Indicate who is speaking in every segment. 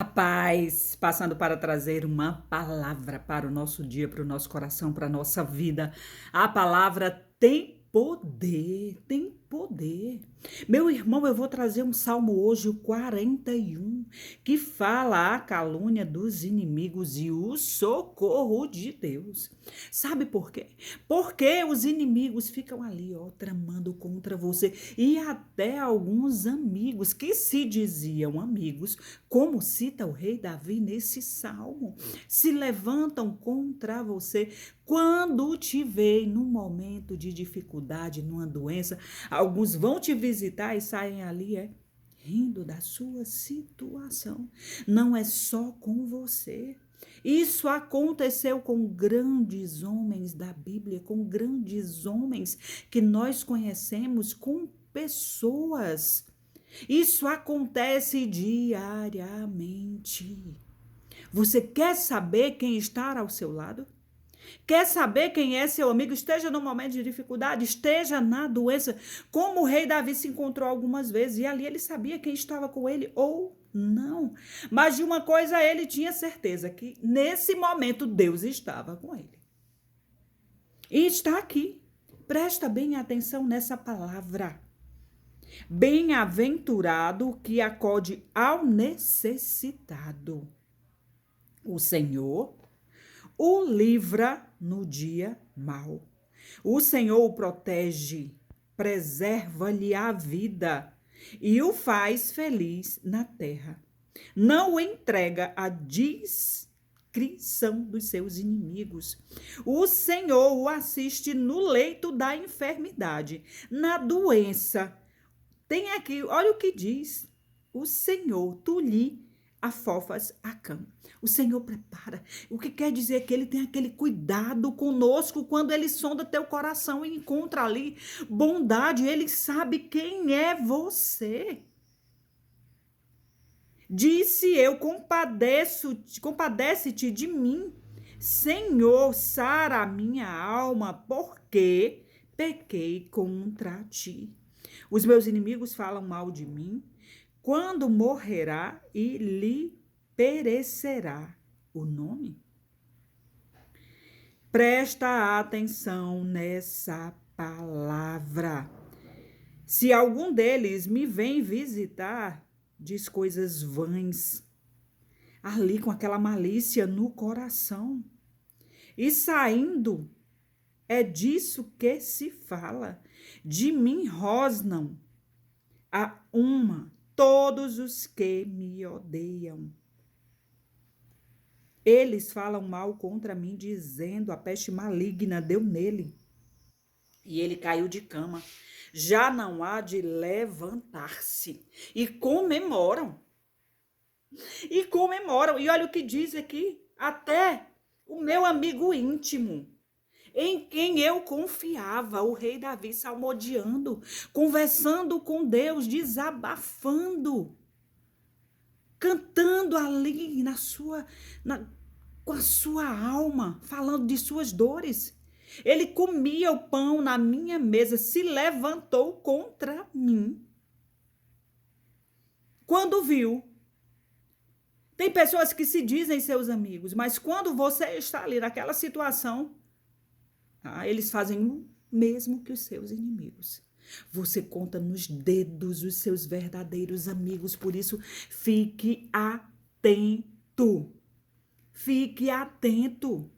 Speaker 1: A paz, passando para trazer uma palavra para o nosso dia, para o nosso coração, para a nossa vida. A palavra tem poder, tem poder. Meu irmão, eu vou trazer um salmo hoje, o 41, que fala a calúnia dos inimigos e o socorro de Deus. Sabe por quê? Porque os inimigos ficam ali, ó, tramando contra você. E até alguns amigos que se diziam amigos, como cita o rei Davi nesse salmo, se levantam contra você quando te veem num momento de dificuldade, numa doença. Alguns vão te visitar e saem ali, rindo da sua situação. Não é só com você. Isso aconteceu com grandes homens da Bíblia, com grandes homens que nós conhecemos, com pessoas. Isso acontece diariamente. Você quer saber quem está ao seu lado? Quer saber quem é seu amigo? Esteja no momento de dificuldade, esteja na doença, como o rei Davi se encontrou algumas vezes, e ali ele sabia quem estava com ele ou não. Mas de uma coisa ele tinha certeza, que nesse momento Deus estava com ele. E está aqui. Presta bem atenção nessa palavra. Bem-aventurado o que acode ao necessitado. O Senhor o livra no dia mau. O Senhor o protege, preserva-lhe a vida e o faz feliz na terra. Não o entrega à discrição dos seus inimigos. O Senhor o assiste no leito da enfermidade, na doença. Tem aqui, olha o que diz. O Senhor, tu lhe afofas a cama. O Senhor prepara. O que quer dizer que ele tem aquele cuidado conosco quando ele sonda teu coração e encontra ali bondade. Ele sabe quem é você. Disse eu, compadece-te de mim. Senhor, sara a minha alma, porque pequei contra ti. Os meus inimigos falam mal de mim. Quando morrerá e lhe perecerá o nome? Presta atenção nessa palavra. Se algum deles me vem visitar, diz coisas vãs, ali com aquela malícia no coração, e saindo, é disso que se fala. De mim rosnam a uma todos os que me odeiam. Eles falam mal contra mim, dizendo: a peste maligna deu nele. E ele caiu de cama. Já não há de levantar-se. E comemoram. E comemoram. E olha o que diz aqui. Até o meu amigo íntimo, em quem eu confiava, o rei Davi salmodiando, conversando com Deus, desabafando, cantando ali com a sua alma, falando de suas dores. Ele comia o pão na minha mesa, se levantou contra mim. Quando viu, tem pessoas que se dizem seus amigos, mas quando você está ali naquela situação, eles fazem o mesmo que os seus inimigos. Você conta nos dedos os seus verdadeiros amigos, por isso fique atento. Fique atento.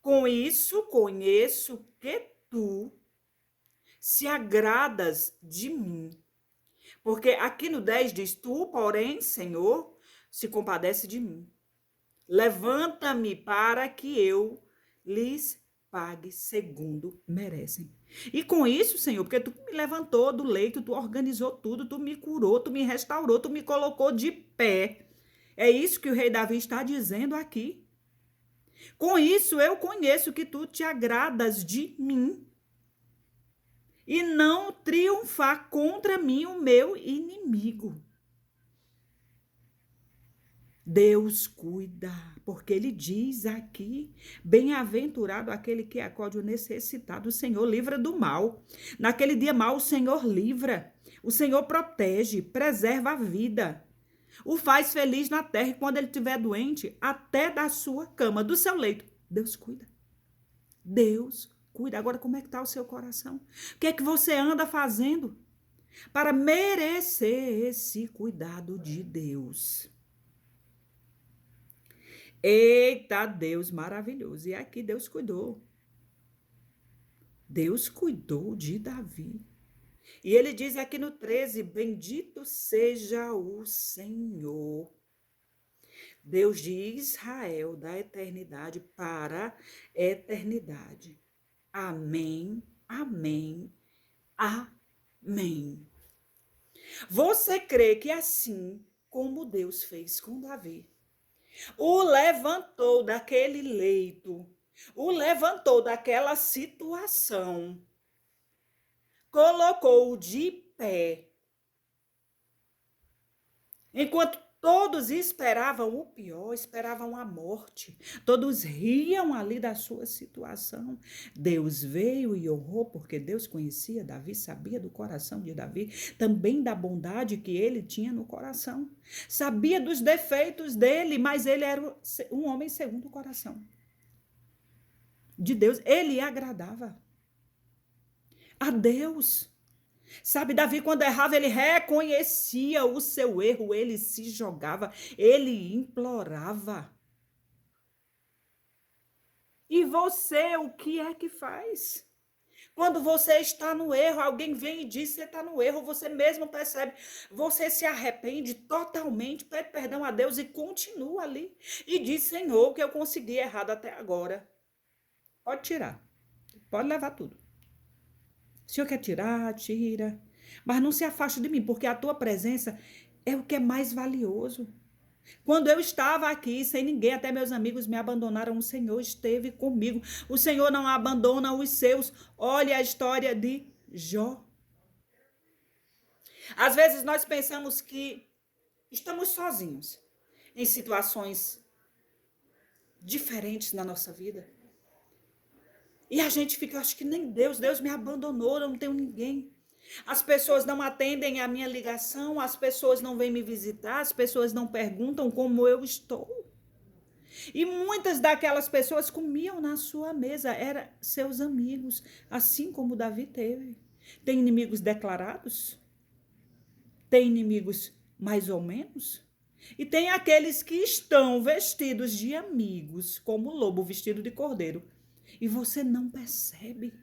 Speaker 1: Com isso conheço que tu se agradas de mim. Porque aqui no 10 diz: tu, porém, Senhor, se compadece de mim. Levanta-me para que eu lhes pague segundo merecem. E com isso, Senhor, porque tu me levantou do leito, tu organizou tudo, tu me curou, tu me restaurou, tu me colocou de pé. É isso que o rei Davi está dizendo aqui. Com isso eu conheço que tu te agradas de mim e não triunfar contra mim o meu inimigo. Deus cuida, porque ele diz aqui: bem-aventurado aquele que acode o necessitado, o Senhor livra do mal. Naquele dia mal o Senhor livra, o Senhor protege, preserva a vida. o faz feliz na terra, e quando ele estiver doente, até da sua cama, do seu leito, Deus cuida. Deus cuida. Agora, como é que está o seu coração? O que é que você anda fazendo para merecer esse cuidado de Deus? Eita, Deus maravilhoso. E aqui Deus cuidou. Deus cuidou de Davi. E ele diz aqui no 13, bendito seja o Senhor, Deus de Israel, da eternidade para a eternidade. Amém, amém, amém. Você crê que assim como Deus fez com Davi, o levantou daquele leito, o levantou daquela situação, colocou-o de pé, enquanto todos esperavam o pior, esperavam a morte, todos riam ali da sua situação. Deus veio e honrou, porque Deus conhecia Davi, sabia do coração de Davi, também da bondade que ele tinha no coração. Sabia dos defeitos dele, mas ele era um homem segundo o coração de Deus. Ele agradava a Deus. Sabe, Davi, quando errava, ele reconhecia o seu erro, ele se jogava, ele implorava. E você, o que é que faz? Quando você está no erro, alguém vem e diz que você está no erro, você mesmo percebe, você se arrepende totalmente, pede perdão a Deus e continua ali. E diz, Senhor, que eu consegui errado até agora. Pode tirar, pode levar tudo. O Senhor quer tirar, tira. Mas não se afaste de mim, porque a tua presença é o que é mais valioso. Quando eu estava aqui, sem ninguém, até meus amigos me abandonaram, o Senhor esteve comigo. O Senhor não abandona os seus. Olha a história de Jó. Às vezes nós pensamos que estamos sozinhos em situações diferentes na nossa vida. E a gente fica, acho que nem Deus me abandonou, eu não tenho ninguém. As pessoas não atendem a minha ligação, as pessoas não vêm me visitar, as pessoas não perguntam como eu estou. E muitas daquelas pessoas comiam na sua mesa, eram seus amigos, assim como Davi teve. Tem inimigos declarados, tem inimigos mais ou menos, e tem aqueles que estão vestidos de amigos, como o lobo vestido de cordeiro. E você não percebe.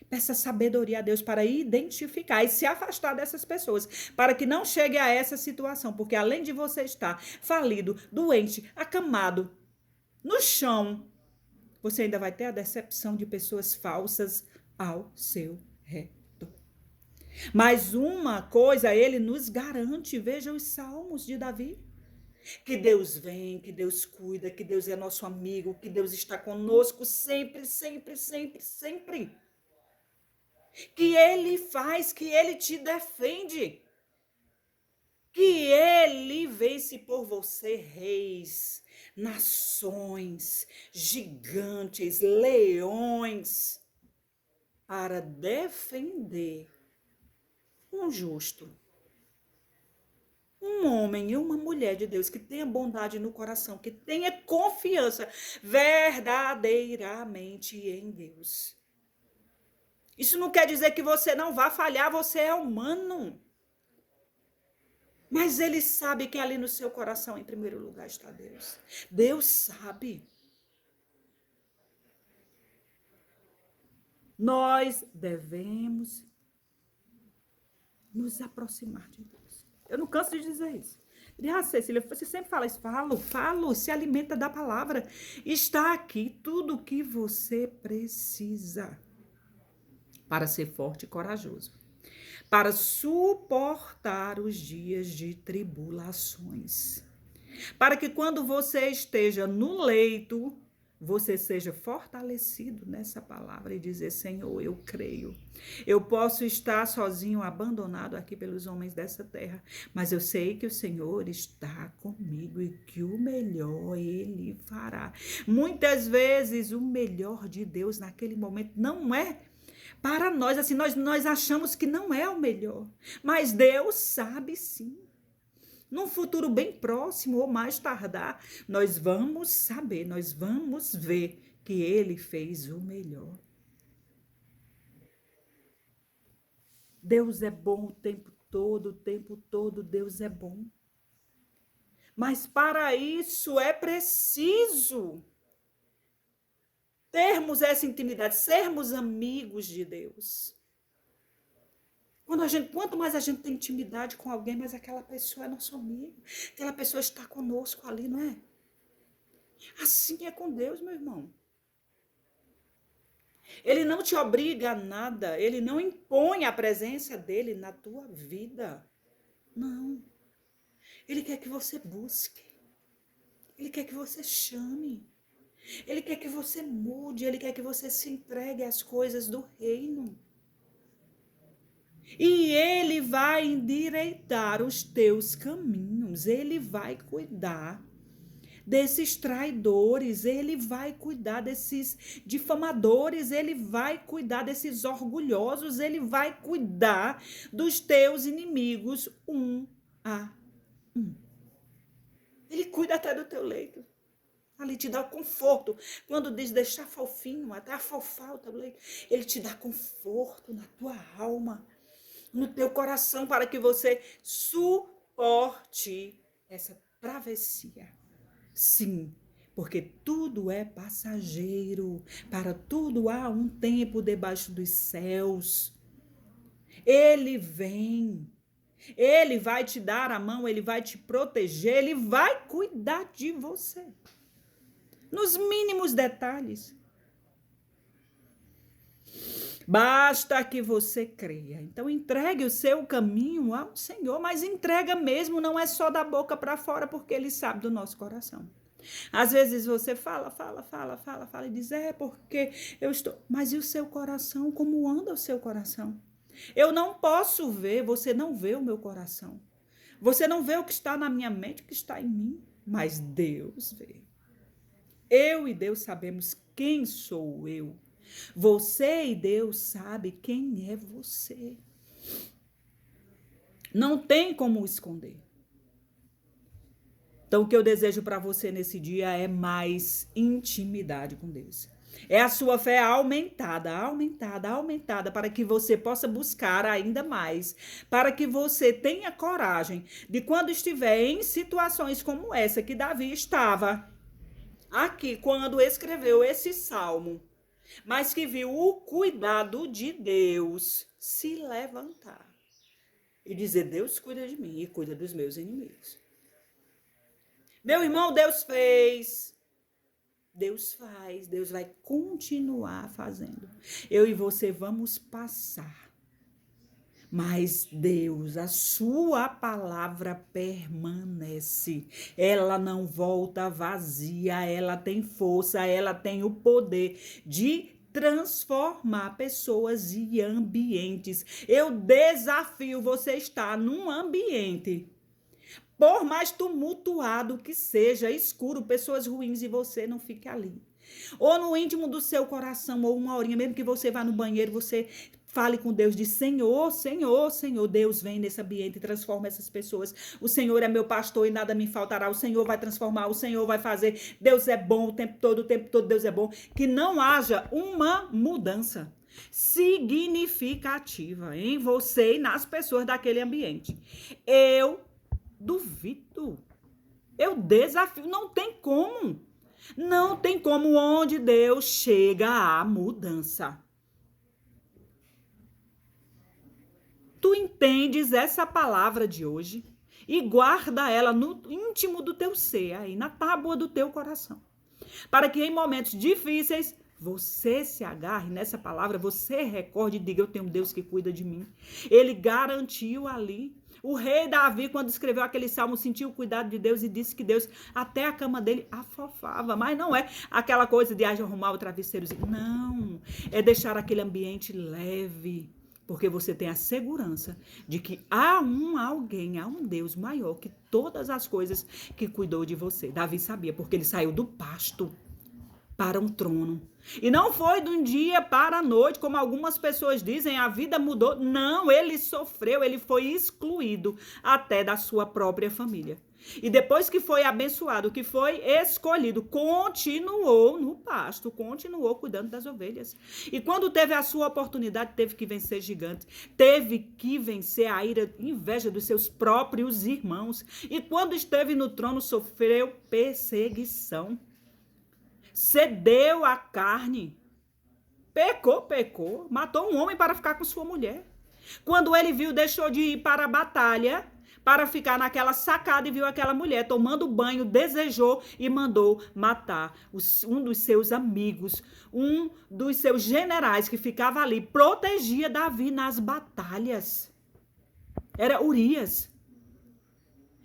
Speaker 1: Peça sabedoria a Deus para identificar e se afastar dessas pessoas, para que não chegue a essa situação, porque além de você estar falido, doente, acamado, no chão, você ainda vai ter a decepção de pessoas falsas ao seu redor. Mas uma coisa ele nos garante, veja os salmos de Davi. Que Deus vem, que Deus cuida, que Deus é nosso amigo, que Deus está conosco sempre, sempre, sempre, sempre. Que Ele faz, que Ele te defende. Que Ele vence por você reis, nações, gigantes, leões, para defender um justo. Um homem e uma mulher de Deus que tenha bondade no coração, que tenha confiança verdadeiramente em Deus. Isso não quer dizer que você não vá falhar, você é humano. Mas ele sabe que ali no seu coração, em primeiro lugar, está Deus. Deus sabe. Nós devemos nos aproximar de Deus. Eu não canso de dizer isso. Cecília, você sempre fala isso. Falo, se alimenta da palavra. Está aqui tudo o que você precisa para ser forte e corajoso, para suportar os dias de tribulações, para que quando você esteja no leito, você seja fortalecido nessa palavra e dizer, Senhor, eu creio. Eu posso estar sozinho, abandonado aqui pelos homens dessa terra, mas eu sei que o Senhor está comigo e que o melhor Ele fará. Muitas vezes o melhor de Deus naquele momento não é para nós, assim, nós achamos que não é o melhor, mas Deus sabe sim. num futuro bem próximo ou mais tardar, nós vamos saber, nós vamos ver que ele fez o melhor. Deus é bom o tempo todo Deus é bom. Mas para isso é preciso termos essa intimidade, sermos amigos de Deus. Quanto mais a gente tem intimidade com alguém, mais aquela pessoa é nosso amigo. Aquela pessoa está conosco ali, não é? Assim é com Deus, meu irmão. Ele não te obriga a nada, ele não impõe a presença dele na tua vida. Não. Ele quer que você busque. Ele quer que você chame. Ele quer que você mude, ele quer que você se entregue às coisas do reino. E ele vai endireitar os teus caminhos, ele vai cuidar desses traidores, ele vai cuidar desses difamadores, ele vai cuidar desses orgulhosos, ele vai cuidar dos teus inimigos um a um. Ele cuida até do teu leito. Ali te dá conforto. Quando diz deixar fofinho, até afofar o teu leito, ele te dá conforto na tua alma, no teu coração, para que você suporte essa travessia. Sim, porque tudo é passageiro, para tudo há um tempo debaixo dos céus. Ele vem, ele vai te dar a mão, ele vai te proteger, ele vai cuidar de você. Nos mínimos detalhes. Basta que você creia. Então, entregue o seu caminho ao Senhor, mas entrega mesmo, não é só da boca para fora, porque Ele sabe do nosso coração. Às vezes você fala e diz, porque eu estou... Mas e o seu coração? Como anda o seu coração? Eu não posso ver, você não vê o meu coração. Você não vê o que está na minha mente, o que está em mim, mas Deus vê. Eu e Deus sabemos quem sou eu. Você e Deus sabe quem é você. Não tem como esconder. Então, o que eu desejo para você nesse dia é mais intimidade com Deus. É a sua fé aumentada, para que você possa buscar ainda mais, para que você tenha coragem de quando estiver em situações como essa que Davi estava aqui, quando escreveu esse salmo, mas que viu o cuidado de Deus, se levantar e dizer, Deus cuida de mim e cuida dos meus inimigos. Meu irmão, Deus fez, Deus faz, Deus vai continuar fazendo. Eu e você vamos passar. Mas Deus, a sua palavra permanece. Ela não volta vazia, ela tem força, ela tem o poder de transformar pessoas e ambientes. Eu desafio você estar num ambiente, por mais tumultuado que seja, escuro, pessoas ruins, e você não fique ali. Ou no íntimo do seu coração, ou uma horinha, mesmo que você vá no banheiro, você fale com Deus, diz, Senhor, Senhor, Senhor, Deus vem nesse ambiente e transforma essas pessoas. O Senhor é meu pastor e nada me faltará. O Senhor vai transformar, o Senhor vai fazer. Deus é bom o tempo todo Deus é bom. Que não haja uma mudança significativa em você e nas pessoas daquele ambiente. Eu duvido. Eu desafio. Não tem como. Não tem como onde Deus chega à mudança. Tu entendes essa palavra de hoje e guarda ela no íntimo do teu ser, aí na tábua do teu coração. Para que em momentos difíceis você se agarre nessa palavra, você recorde e diga, eu tenho um Deus que cuida de mim. Ele garantiu ali. O rei Davi, quando escreveu aquele salmo, sentiu o cuidado de Deus e disse que Deus até a cama dele afofava. Mas não é aquela coisa de arrumar o travesseirozinho. Não, é deixar aquele ambiente leve. Porque você tem a segurança de que há um Deus maior que todas as coisas que cuidou de você. Davi sabia, porque ele saiu do pasto. para um trono. E não foi de um dia para a noite, como algumas pessoas dizem, a vida mudou. Não, ele sofreu, ele foi excluído até da sua própria família. E depois que foi abençoado, que foi escolhido, continuou no pasto, continuou cuidando das ovelhas. E quando teve a sua oportunidade, teve que vencer gigantes, teve que vencer a ira, inveja dos seus próprios irmãos. E quando esteve no trono, sofreu perseguição. Cedeu à carne, pecou, matou um homem para ficar com sua mulher. Quando ele viu, deixou de ir para a batalha, para ficar naquela sacada e viu aquela mulher tomando banho, desejou e mandou matar um dos seus amigos, um dos seus generais que ficava ali, protegia Davi nas batalhas. Era Urias.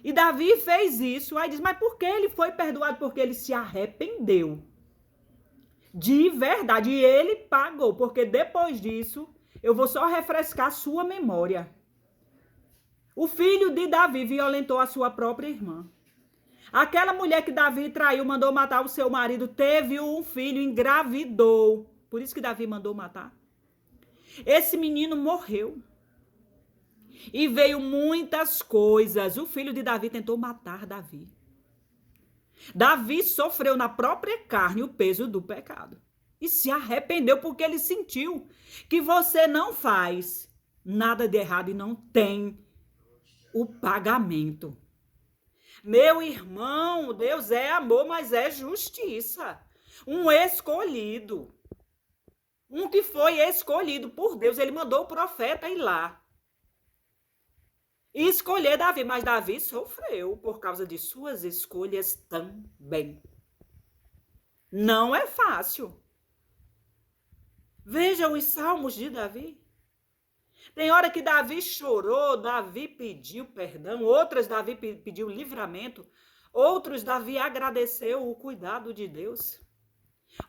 Speaker 1: E Davi fez isso, aí diz, mas por que ele foi perdoado? Porque ele se arrependeu. De verdade, e ele pagou, porque depois disso, eu vou só refrescar sua memória. O filho de Davi violentou a sua própria irmã. Aquela mulher que Davi traiu, mandou matar o seu marido, teve um filho, engravidou. Por isso que Davi mandou matar. Esse menino morreu. E veio muitas coisas. O filho de Davi tentou matar Davi. Davi sofreu na própria carne o peso do pecado. E se arrependeu porque ele sentiu que você não faz nada de errado e não tem o pagamento. Meu irmão, Deus é amor, mas é justiça. Um escolhido. Um que foi escolhido por Deus. Ele mandou o profeta ir lá e escolher Davi, mas Davi sofreu por causa de suas escolhas também. Não é fácil. Veja os salmos de Davi. Tem hora que Davi chorou, Davi pediu perdão, outras Davi pediu livramento, outros Davi agradeceu o cuidado de Deus.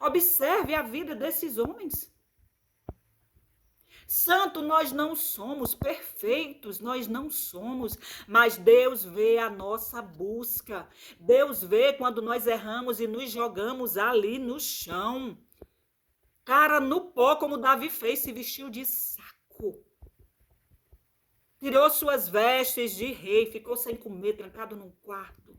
Speaker 1: Observe a vida desses homens. Santo nós não somos, perfeitos nós não somos, mas Deus vê a nossa busca. Deus vê quando nós erramos e nos jogamos ali no chão. Cara, no pó, como Davi fez, se vestiu de saco. Tirou suas vestes de rei, ficou sem comer, trancado num quarto.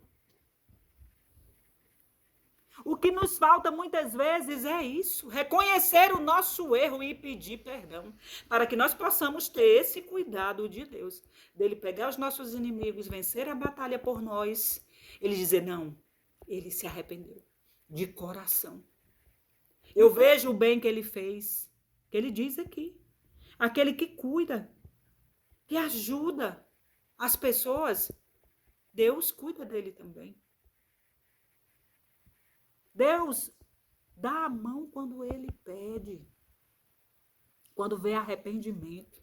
Speaker 1: O que nos falta muitas vezes é isso, reconhecer o nosso erro e pedir perdão, para que nós possamos ter esse cuidado de Deus, dele pegar os nossos inimigos, vencer a batalha por nós, ele dizer, não, ele se arrependeu, de coração. Eu vejo o bem que ele fez, que ele diz aqui, aquele que cuida, que ajuda as pessoas, Deus cuida dele também. Deus dá a mão quando ele pede, quando vê arrependimento.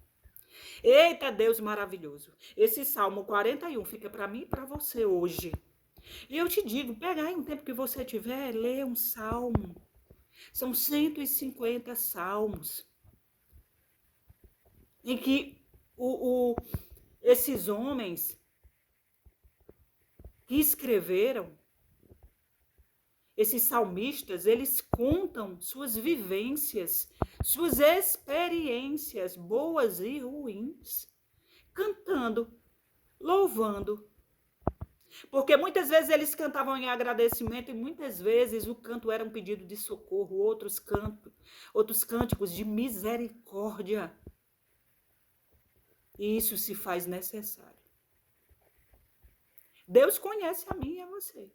Speaker 1: Eita, Deus maravilhoso. Esse Salmo 41 fica para mim e para você hoje. E eu te digo, pega aí um tempo que você tiver, lê um salmo. São 150 salmos. Em que esses homens que escreveram, esses salmistas, eles contam suas vivências, suas experiências, boas e ruins, cantando, louvando. Porque muitas vezes eles cantavam em agradecimento e muitas vezes o canto era um pedido de socorro, outros cânticos de misericórdia. E isso se faz necessário. Deus conhece a mim e a você.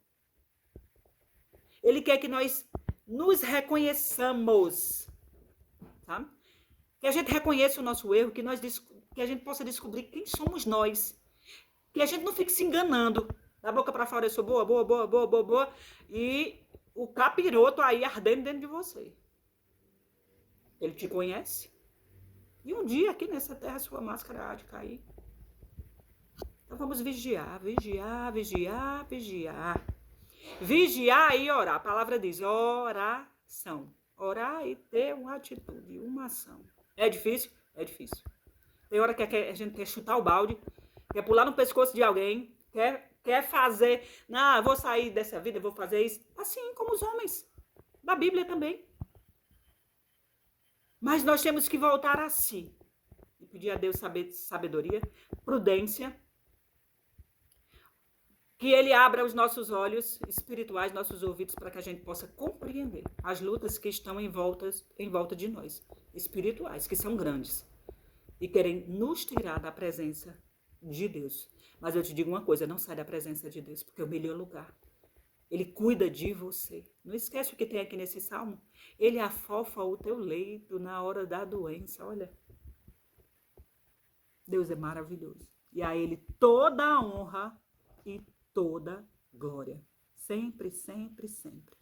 Speaker 1: Ele quer que nós nos reconheçamos, tá? Que a gente reconheça o nosso erro, que a gente possa descobrir quem somos nós. Que a gente não fique se enganando. Da boca para fora eu sou boa, boa, boa, boa, boa, boa. E o capiroto aí ardendo dentro de você. Ele te conhece. E um dia aqui nessa terra sua máscara há de cair. Então vamos vigiar, vigiar, vigiar, vigiar. Vigiar e orar. A palavra diz oração. Orar e ter uma atitude, uma ação. É difícil? É difícil. Tem hora que a gente quer chutar o balde, quer pular no pescoço de alguém, quer fazer, não, eu vou sair dessa vida, eu vou fazer isso. Assim como os homens. Na Bíblia também. Mas nós temos que voltar a si e pedir a Deus sabedoria, prudência, que Ele abra os nossos olhos espirituais, nossos ouvidos, para que a gente possa compreender as lutas que estão em volta de nós, espirituais, que são grandes, e querem nos tirar da presença de Deus. Mas eu te digo uma coisa, não sai da presença de Deus, porque é o melhor lugar. Ele cuida de você. Não esquece o que tem aqui nesse salmo. Ele afofa o teu leito na hora da doença. Olha, Deus é maravilhoso. E a Ele toda a honra e toda glória. Sempre, sempre, sempre.